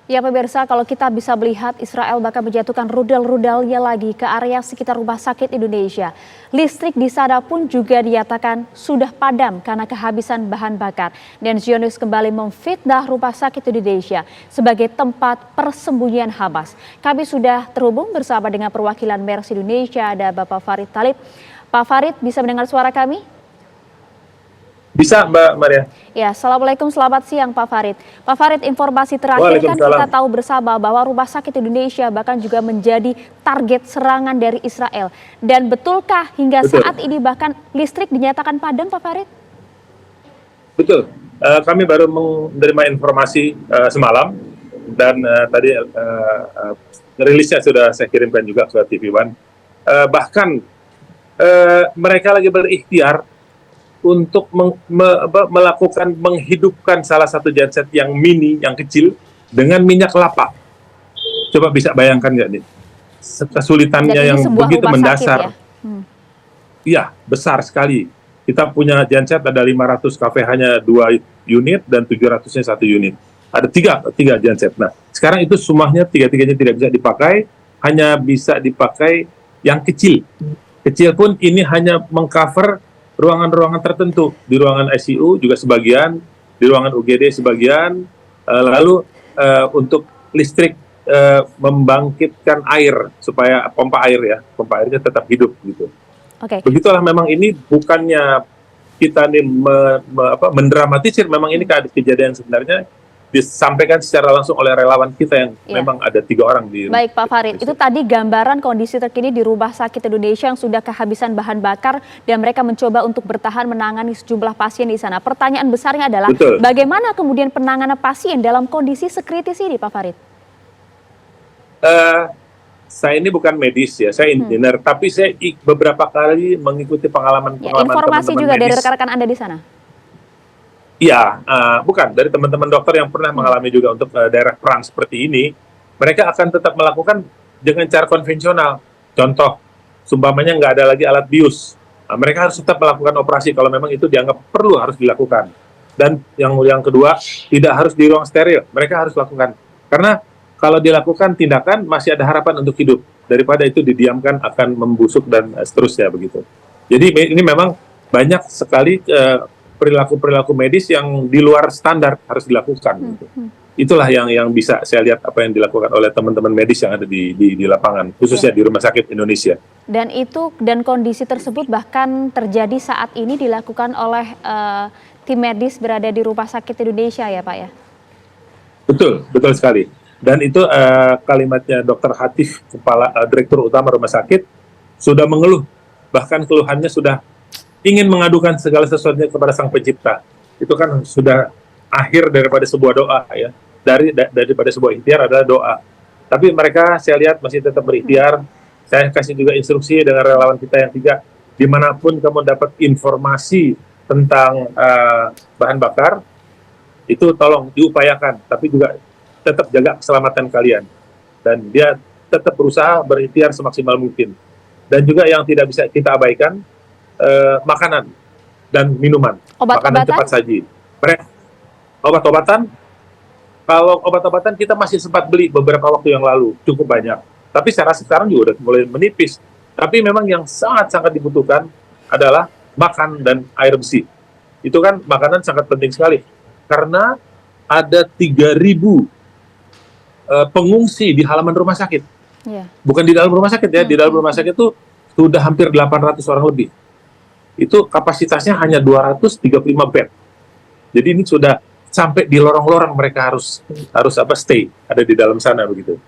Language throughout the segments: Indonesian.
Ya pemirsa, kalau kita bisa melihat Israel bahkan menjatuhkan rudal-rudalnya lagi ke area sekitar rumah sakit Indonesia. Listrik di sana pun juga dinyatakan sudah padam karena kehabisan bahan bakar. Dan Zionis kembali memfitnah rumah sakit Indonesia sebagai tempat persembunyian Hamas. Kami sudah terhubung bersama dengan perwakilan Mercy Indonesia, ada Bapak Farid Thalib. Pak Farid, bisa mendengar suara kami? Bisa, Mbak Maria. Ya, Assalamualaikum, selamat siang Pak Farid. Pak Farid, informasi terakhir kan kita tahu bersama bahwa Rumah Sakit Indonesia bahkan juga menjadi target serangan dari Israel. Dan betulkah hingga saat ini bahkan listrik dinyatakan padam, Pak Farid? Betul, kami baru menerima informasi semalam dan tadi rilisnya sudah saya kirimkan juga ke TV One. Bahkan mereka lagi berikhtiar untuk melakukan menghidupkan salah satu genset yang mini, yang kecil, dengan minyak kelapa. Coba bisa bayangkan nggak nih? Kesulitannya yang begitu mendasar. Iya, besar sekali. Kita punya genset ada 500 KV hanya 2 unit dan 700-nya 1 unit. Ada tiga genset. Nah, sekarang itu semuanya tiga-tiganya tidak bisa dipakai, hanya bisa dipakai yang kecil. Kecil pun ini hanya mengcover ruangan-ruangan tertentu, di ruangan ICU juga sebagian, di ruangan UGD sebagian, lalu untuk listrik membangkitkan air supaya pompa airnya tetap hidup gitu. Begitulah, memang ini bukannya kita nih mendramatisir, memang ini kejadian sebenarnya disampaikan secara langsung oleh relawan kita yang memang ada 3 orang di. Baik Pak Farid, itu tadi gambaran kondisi terkini di Rumah Sakit Indonesia yang sudah kehabisan bahan bakar dan mereka mencoba untuk bertahan menangani sejumlah pasien di sana. Pertanyaan besarnya adalah bagaimana kemudian penanganan pasien dalam kondisi sekritis ini, Pak Farid? Saya ini bukan medis ya, saya engineer, tapi saya beberapa kali mengikuti pengalaman informasi teman-teman juga medis. dari rekan-rekan Anda di sana? Iya, bukan, dari teman-teman dokter yang pernah mengalami juga untuk daerah perang seperti ini, mereka akan tetap melakukan dengan cara konvensional. Contoh, sumpamanya nggak ada lagi alat bius, mereka harus tetap melakukan operasi kalau memang itu dianggap perlu harus dilakukan. Dan yang kedua, tidak harus di ruang steril, mereka harus lakukan. Karena kalau dilakukan tindakan masih ada harapan untuk hidup, daripada itu didiamkan akan membusuk dan seterusnya begitu. Jadi ini memang banyak sekali perilaku medis yang di luar standar harus dilakukan. Gitu. Itulah yang bisa saya lihat apa yang dilakukan oleh teman-teman medis yang ada di lapangan, khususnya di Rumah Sakit Indonesia. Dan kondisi tersebut bahkan terjadi saat ini dilakukan oleh tim medis berada di Rumah Sakit Indonesia ya Pak ya? Betul sekali. Dan itu kalimatnya Dr. Hatif, Kepala Direktur Utama Rumah Sakit, sudah mengeluh, bahkan keluhannya sudah ingin mengadukan segala sesuatunya kepada Sang Pencipta. Itu kan sudah akhir daripada sebuah doa ya. Daripada sebuah ikhtiar adalah doa. Tapi mereka saya lihat masih tetap berikhtiar. Saya kasih juga instruksi dengan relawan kita yang 3, dimanapun kamu dapat informasi tentang bahan bakar, itu tolong diupayakan, tapi juga tetap jaga keselamatan kalian. Dan dia tetap berusaha berikhtiar semaksimal mungkin. Dan juga yang tidak bisa kita abaikan, makanan dan minuman, makanan cepat saji. Obat-obatan, kalau obat-obatan kita masih sempat beli beberapa waktu yang lalu, cukup banyak. Tapi saya rasa sekarang juga udah mulai menipis. Tapi memang yang sangat-sangat dibutuhkan adalah makan dan air bersih. Itu kan makanan sangat penting sekali. Karena ada 3.000 pengungsi di halaman rumah sakit. Bukan di dalam rumah sakit ya, di dalam rumah sakit itu sudah hampir 800 orang lebih. Itu kapasitasnya hanya 235 bed. Jadi ini sudah sampai di lorong-lorong mereka harus stay, ada di dalam sana begitu,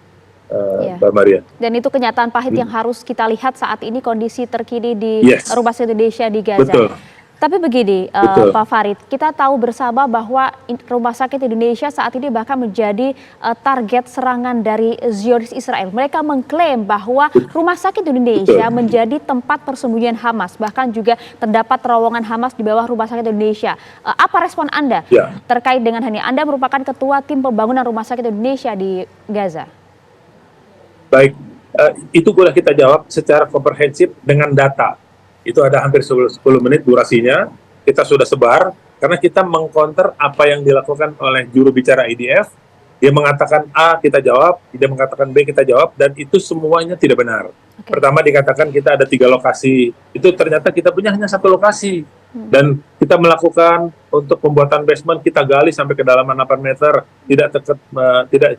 Mbak Maria. Dan itu kenyataan pahit yang harus kita lihat saat ini kondisi terkini di Rumah Sakit Indonesia di Gaza. Tapi begini, Pak Farid, kita tahu bersama bahwa Rumah Sakit Indonesia saat ini bahkan menjadi target serangan dari Zionis Israel. Mereka mengklaim bahwa Rumah Sakit Indonesia menjadi tempat persembunyian Hamas, bahkan juga terdapat terowongan Hamas di bawah Rumah Sakit Indonesia. Apa respon Anda terkait dengan hal ini? Anda merupakan ketua tim pembangunan Rumah Sakit Indonesia di Gaza. Baik, itu boleh kita jawab secara komprehensif dengan data. Itu ada hampir 10 menit durasinya, kita sudah sebar, karena kita mengcounter apa yang dilakukan oleh juru bicara IDF Dia mengatakan A, kita jawab, dia mengatakan B, kita jawab, dan itu semuanya tidak benar. Pertama dikatakan kita ada 3 lokasi, itu ternyata kita punya hanya 1 lokasi. Dan kita melakukan untuk pembuatan basement, kita gali sampai kedalaman 8 meter, tidak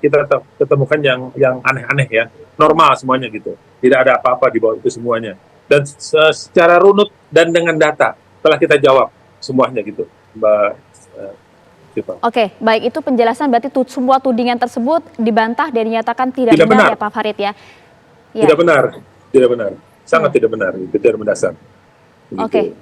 kita ketemukan yang aneh-aneh ya, normal semuanya gitu. Tidak ada apa-apa di bawah itu semuanya. Dan secara runut dan dengan data, telah kita jawab semuanya gitu, Mbak Siva. Oke, baik, itu penjelasan berarti semua tudingan tersebut dibantah dan dinyatakan tidak benar ya Pak Farid ya? Tidak benar, sangat tidak benar, itu tidak mendasar. Oke,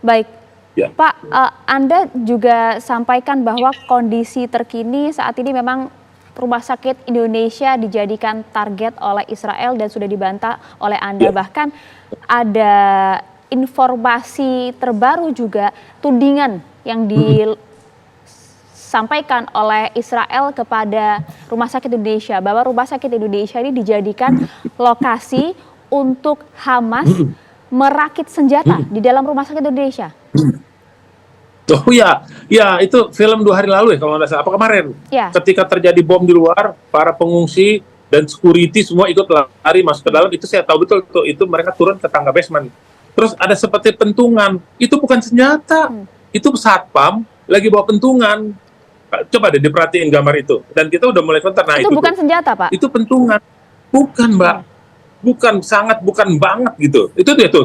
baik. Ya. Pak, Anda juga sampaikan bahwa kondisi terkini saat ini memang Rumah Sakit Indonesia dijadikan target oleh Israel dan sudah dibantah oleh Anda. Bahkan ada informasi terbaru juga, tudingan yang disampaikan oleh Israel kepada Rumah Sakit Indonesia, bahwa Rumah Sakit Indonesia ini dijadikan lokasi untuk Hamas merakit senjata di dalam Rumah Sakit Indonesia. Oh ya, itu film 2 hari lalu ya kalau nggak salah, apa kemarin? Ya. Ketika terjadi bom di luar, para pengungsi dan security semua ikut lari masuk ke dalam, itu saya tahu betul tuh, itu mereka turun ke tangga basement. Terus ada seperti pentungan, itu bukan senjata, itu satpam lagi bawa pentungan. Coba deh diperhatiin gambar itu, dan kita udah mulai kontak. Nah, itu bukan senjata, Pak? Itu pentungan, bukan Mbak, bukan banget gitu. Itu dia tuh,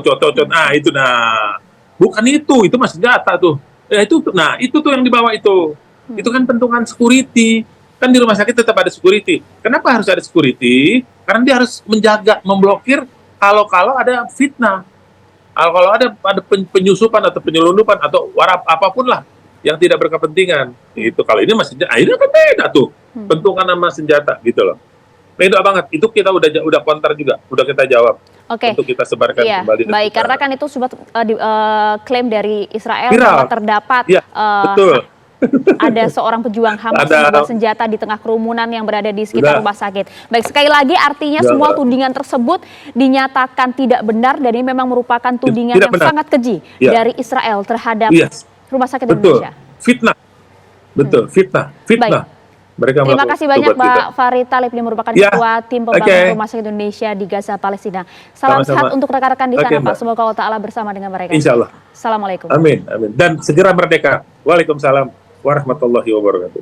bukan itu mah senjata tuh. Ya itu tuh yang dibawa itu. Itu kan pentungan security. Kan di rumah sakit tetap ada security. Kenapa harus ada security? Karena dia harus menjaga, memblokir kalau ada fitnah. Kalau ada penyusupan atau penyelundupan atau apapun lah yang tidak berkepentingan. Itu kalau ini masih akhirnya kan beda tuh. Pentungan sama senjata gitu loh. Beda banget. Itu kita udah counter juga, udah kita jawab. Untuk kita sebarkan kembali. Baik, karena kan itu sudah klaim dari Israel viral. bahwa terdapat betul. ada seorang pejuang Hamas yang membawa senjata di tengah kerumunan yang berada di sekitar rumah sakit. Baik, sekali lagi artinya semua tudingan tersebut dinyatakan tidak benar dan ini memang merupakan tudingan yang sangat keji dari Israel terhadap Rumah Sakit Indonesia. Fitnah. Betul, fitnah. Baik. Terima kasih banyak Pak Farid Thalib, yang merupakan Ketua Tim Pembangunan Rumah Sakit Indonesia di Gaza, Palestina. Salam sehat untuk rekan-rekan di sana, Pak. Semoga Allah Ta'ala bersama dengan mereka. Insya Allah. Assalamualaikum. Amin. Dan segera merdeka. Waalaikumsalam warahmatullahi wabarakatuh.